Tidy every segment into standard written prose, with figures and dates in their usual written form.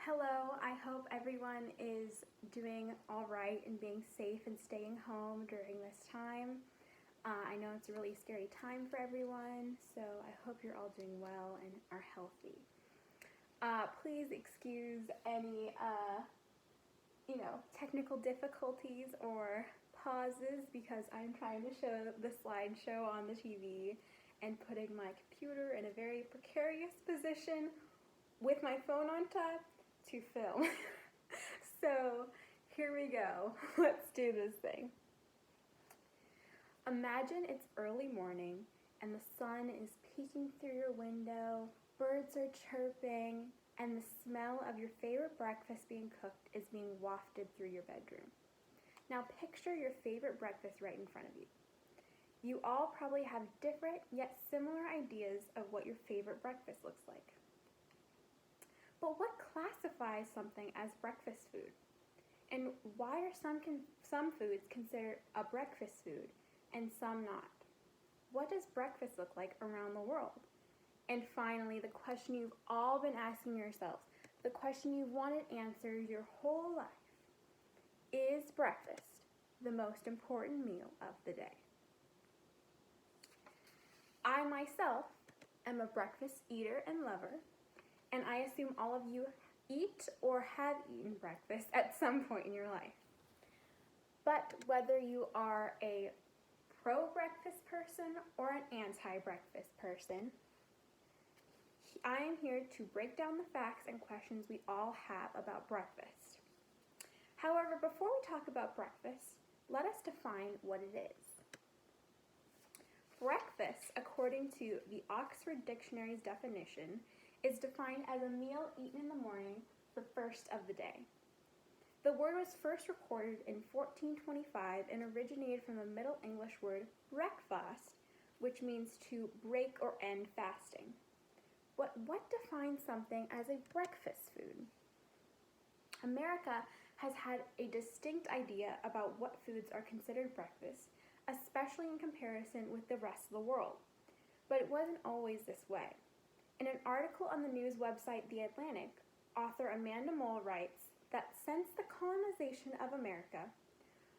Hello, I hope everyone is doing all right and being safe and staying home during this time. I know it's a really scary time for everyone, so I hope you're all doing well and are healthy. Please excuse any, technical difficulties or pauses because I'm trying to show the slideshow on the TV and putting my computer in a very precarious position with my phone on top to film. So here we go. Let's do this thing. Imagine it's early morning and the sun is peeking through your window, birds are chirping, and the smell of your favorite breakfast being cooked is being wafted through your bedroom. Now picture your favorite breakfast right in front of you. You all probably have different yet similar ideas of what your favorite breakfast looks like. But what classifies something as breakfast food? And why are some foods considered a breakfast food and some not? What does breakfast look like around the world? And finally, the question you've all been asking yourselves, the question you've wanted answered your whole life: is breakfast the most important meal of the day? I myself am a breakfast eater and lover, and I assume all of you eat or have eaten breakfast at some point in your life. But whether you are a pro-breakfast person or an anti-breakfast person, I am here to break down the facts and questions we all have about breakfast. However, before we talk about breakfast, let us define what it is. Breakfast, according to the Oxford Dictionary's definition, is defined as a meal eaten in the morning, the first of the day. The word was first recorded in 1425 and originated from the Middle English word breakfast, which means to break or end fasting. What defines something as a breakfast food? America has had a distinct idea about what foods are considered breakfast, especially in comparison with the rest of the world. But it wasn't always this way. In an article on the news website The Atlantic, author Amanda Mull writes that since the colonization of America,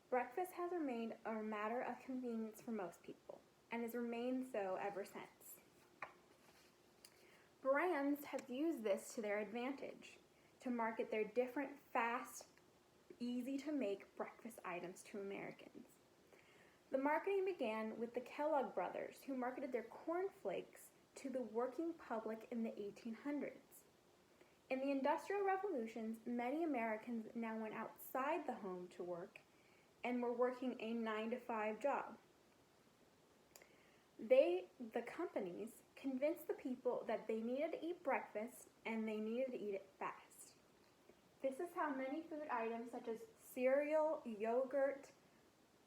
breakfast has remained a matter of convenience for most people, and has remained so ever since. Brands have used this to their advantage to market their different, fast, easy-to-make breakfast items to Americans. The marketing began with the Kellogg brothers, who marketed their cornflakes to the working public in the 1800s. In the Industrial Revolutions, many Americans now went outside the home to work and were working a 9-to-5 job. The companies, convinced the people that they needed to eat breakfast and they needed to eat it fast. This is how many food items such as cereal, yogurt,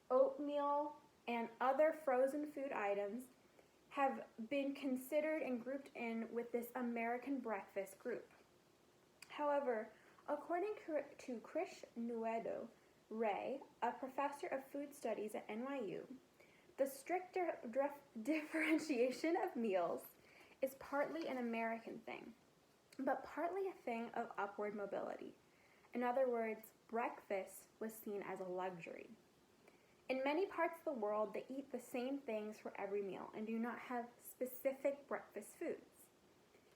oatmeal, and other frozen food items have been considered and grouped in with this American breakfast group. However, according to Krish Nuedo Ray, a professor of food studies at NYU, the strict differentiation of meals is partly an American thing, but partly a thing of upward mobility. In other words, breakfast was seen as a luxury. In many parts of the world, they eat the same things for every meal and do not have specific breakfast foods.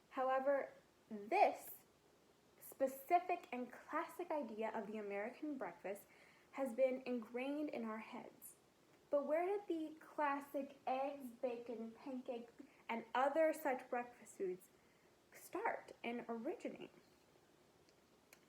However, this specific and classic idea of the American breakfast has been ingrained in our heads. But where did the classic eggs, bacon, pancakes, and other such breakfast foods start and originate?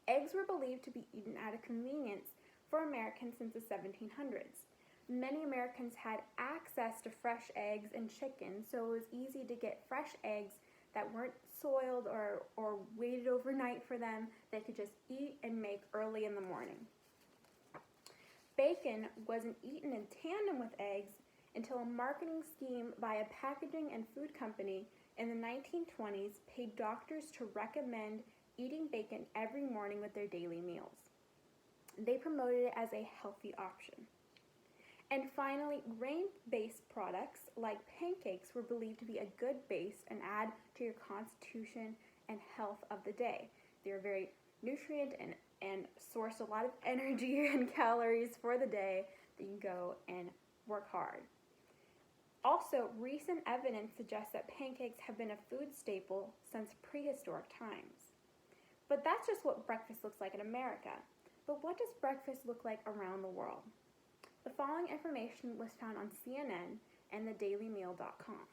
Eggs were believed to be eaten out of convenience for Americans since the 1700s. Many Americans had access to fresh eggs and chicken, so it was easy to get fresh eggs that weren't soiled or waited overnight for them. They could just eat and make early in the morning. Bacon wasn't eaten in tandem with eggs until a marketing scheme by a packaging and food company in the 1920s paid doctors to recommend eating bacon every morning with their daily meals. They promoted it as a healthy option. And finally, grain-based products like pancakes were believed to be a good base and add to your constitution and health of the day. They were very nutrient and source a lot of energy and calories for the day that you go and work hard. Also, recent evidence suggests that pancakes have been a food staple since prehistoric times. But that's just what breakfast looks like in America. But what does breakfast look like around the world? The following information was found on CNN and thedailymail.com.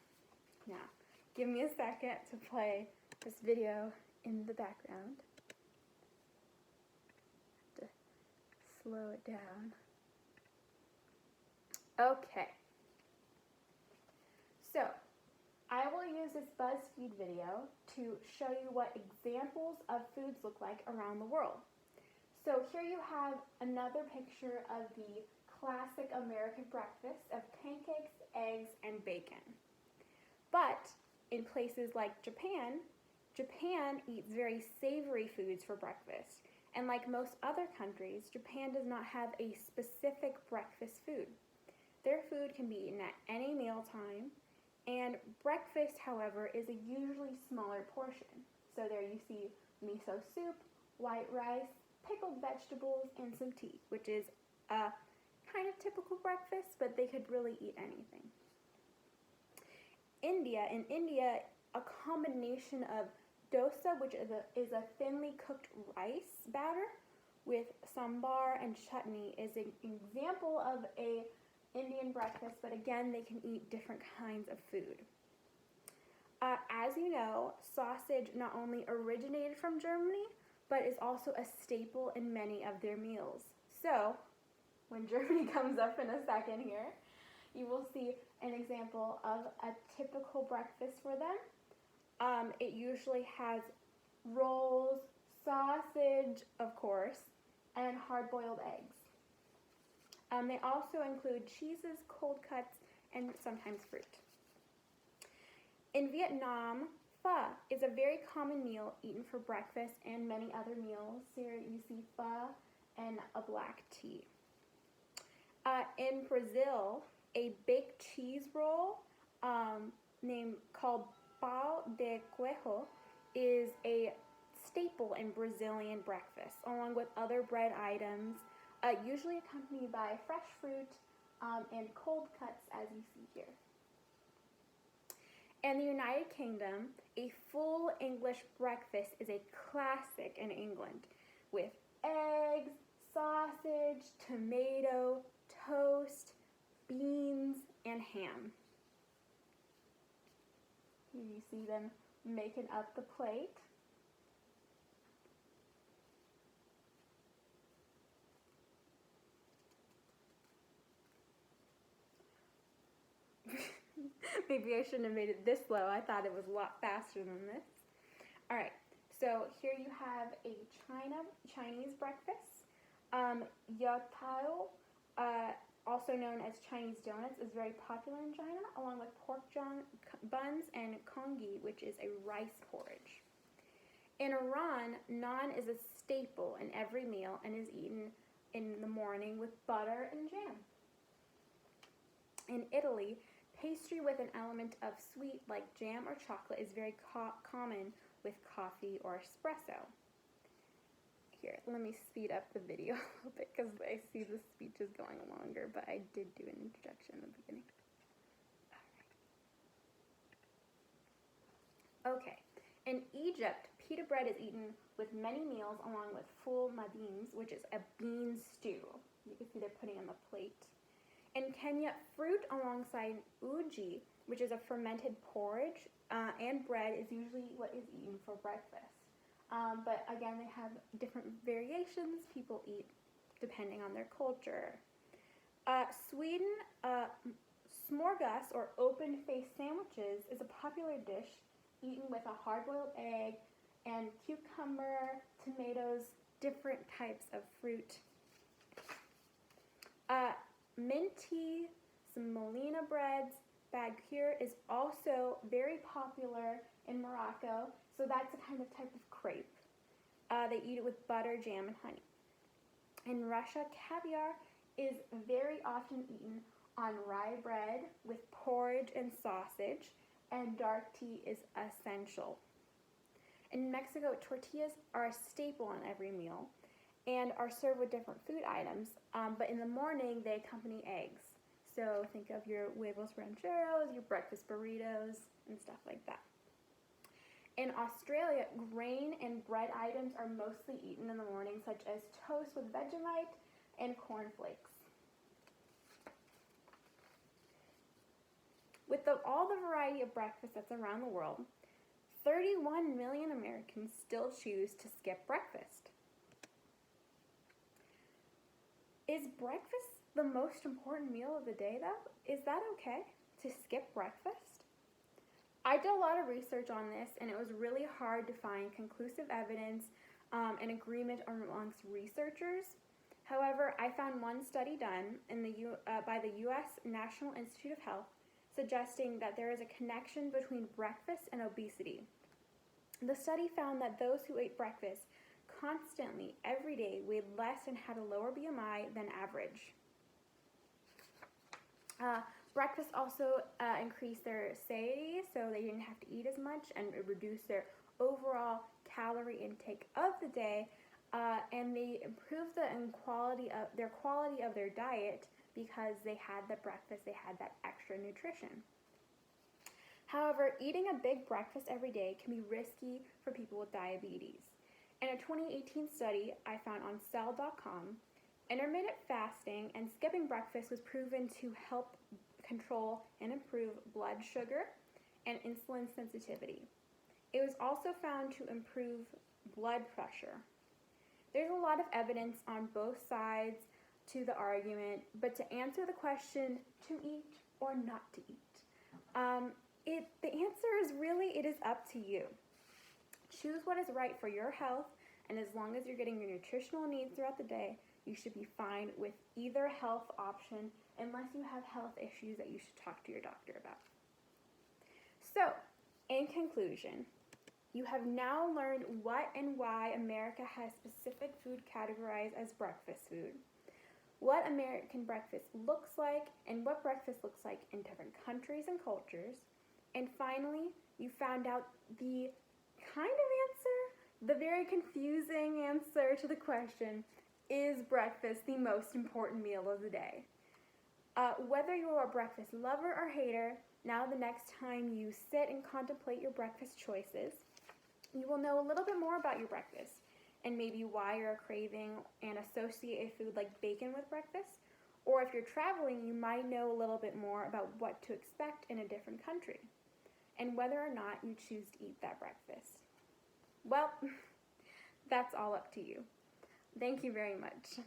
Now, give me a second to play this video in the background. Have to slow it down. Okay. So, I will use this BuzzFeed video to show you what examples of foods look like around the world. So here you have another picture of the classic American breakfast of pancakes, eggs, and bacon. But in places like Japan, Japan eats very savory foods for breakfast. And like most other countries, Japan does not have a specific breakfast food. Their food can be eaten at any mealtime, and breakfast, however, is a usually smaller portion. So there you see miso soup, white rice, pickled vegetables, and some tea, which is a kind of typical breakfast, but they could really eat anything. In India, a combination of dosa, which is a thinly cooked rice batter with sambar and chutney, is an example of a Indian breakfast, but again, they can eat different kinds of food. As you know, sausage not only originated from Germany, but is also a staple in many of their meals. So, when Germany comes up in a second here, you will see an example of a typical breakfast for them. It usually has rolls, sausage, of course, and hard-boiled eggs. They also include cheeses, cold cuts, and sometimes fruit. In Vietnam, pho is a very common meal eaten for breakfast and many other meals. Here you see pho and a black tea. In Brazil, a baked cheese roll called pão de queijo is a staple in Brazilian breakfast, along with other bread items, usually accompanied by fresh fruit and cold cuts, as you see here. In the United Kingdom, a full English breakfast is a classic in England, with eggs, sausage, tomato, toast, beans, and ham. Here you see them making up the plate. Maybe I shouldn't have made it this slow. I thought it was a lot faster than this. All right, so here you have a Chinese breakfast. Youtiao, also known as Chinese donuts, is very popular in China, along with pork buns and congee, which is a rice porridge. In Iran, naan is a staple in every meal and is eaten in the morning with butter and jam. In Italy, pastry with an element of sweet like jam or chocolate is very common with coffee or espresso. Here, let me speed up the video a little bit because I see the speech is going longer, but I did do an introduction in the beginning. All right. Okay, in Egypt, pita bread is eaten with many meals along with full madines, which is a bean stew. You can see they're putting on the plate. In Kenya, fruit alongside uji, which is a fermented porridge, and bread is usually what is eaten for breakfast. But again, they have different variations people eat depending on their culture. Sweden, smorgas or open-faced sandwiches is a popular dish eaten with a hard-boiled egg and cucumber, tomatoes, different types of fruit. Minty, semolina breads, bagheer is also very popular in Morocco, so that's a kind of type of crepe. They eat it with butter, jam, and honey. In Russia, caviar is very often eaten on rye bread with porridge and sausage, and dark tea is essential. In Mexico, tortillas are a staple on every meal and are served with different food items, but in the morning they accompany eggs. So think of your huevos rancheros, your breakfast burritos, and stuff like that. In Australia, grain and bread items are mostly eaten in the morning, such as toast with Vegemite and cornflakes. With all the variety of breakfast that's around the world, 31 million Americans still choose to skip breakfast. Is breakfast the most important meal of the day, though? Is that okay to skip breakfast? I did a lot of research on this, and it was really hard to find conclusive evidence and agreement amongst researchers. However, I found one study done by the U.S. National Institute of Health suggesting that there is a connection between breakfast and obesity. The study found that those who ate breakfast constantly every day weighed less and had a lower BMI than average. Breakfast also increased their satiety, so they didn't have to eat as much, and it reduced their overall calorie intake of the day, and they improved the quality of their diet because they had the breakfast, they had that extra nutrition. However, eating a big breakfast every day can be risky for people with diabetes. In a 2018 study I found on cell.com, intermittent fasting and skipping breakfast was proven to help control and improve blood sugar and insulin sensitivity. It was also found to improve blood pressure. There's a lot of evidence on both sides to the argument, but to answer the question, to eat or not to eat, the answer is really, it is up to you. Choose what is right for your health, and as long as you're getting your nutritional needs throughout the day, you should be fine with either health option, unless you have health issues that you should talk to your doctor about. So, in conclusion, you have now learned what and why America has specific food categorized as breakfast food, what American breakfast looks like, and what breakfast looks like in different countries and cultures. And finally, you found out the the very confusing answer to the question, is breakfast the most important meal of the day? Whether you are a breakfast lover or hater, now the next time you sit and contemplate your breakfast choices, you will know a little bit more about your breakfast and maybe why you're craving and associate a food like bacon with breakfast. Or if you're traveling, you might know a little bit more about what to expect in a different country and whether or not you choose to eat that breakfast. Well, that's all up to you. Thank you very much.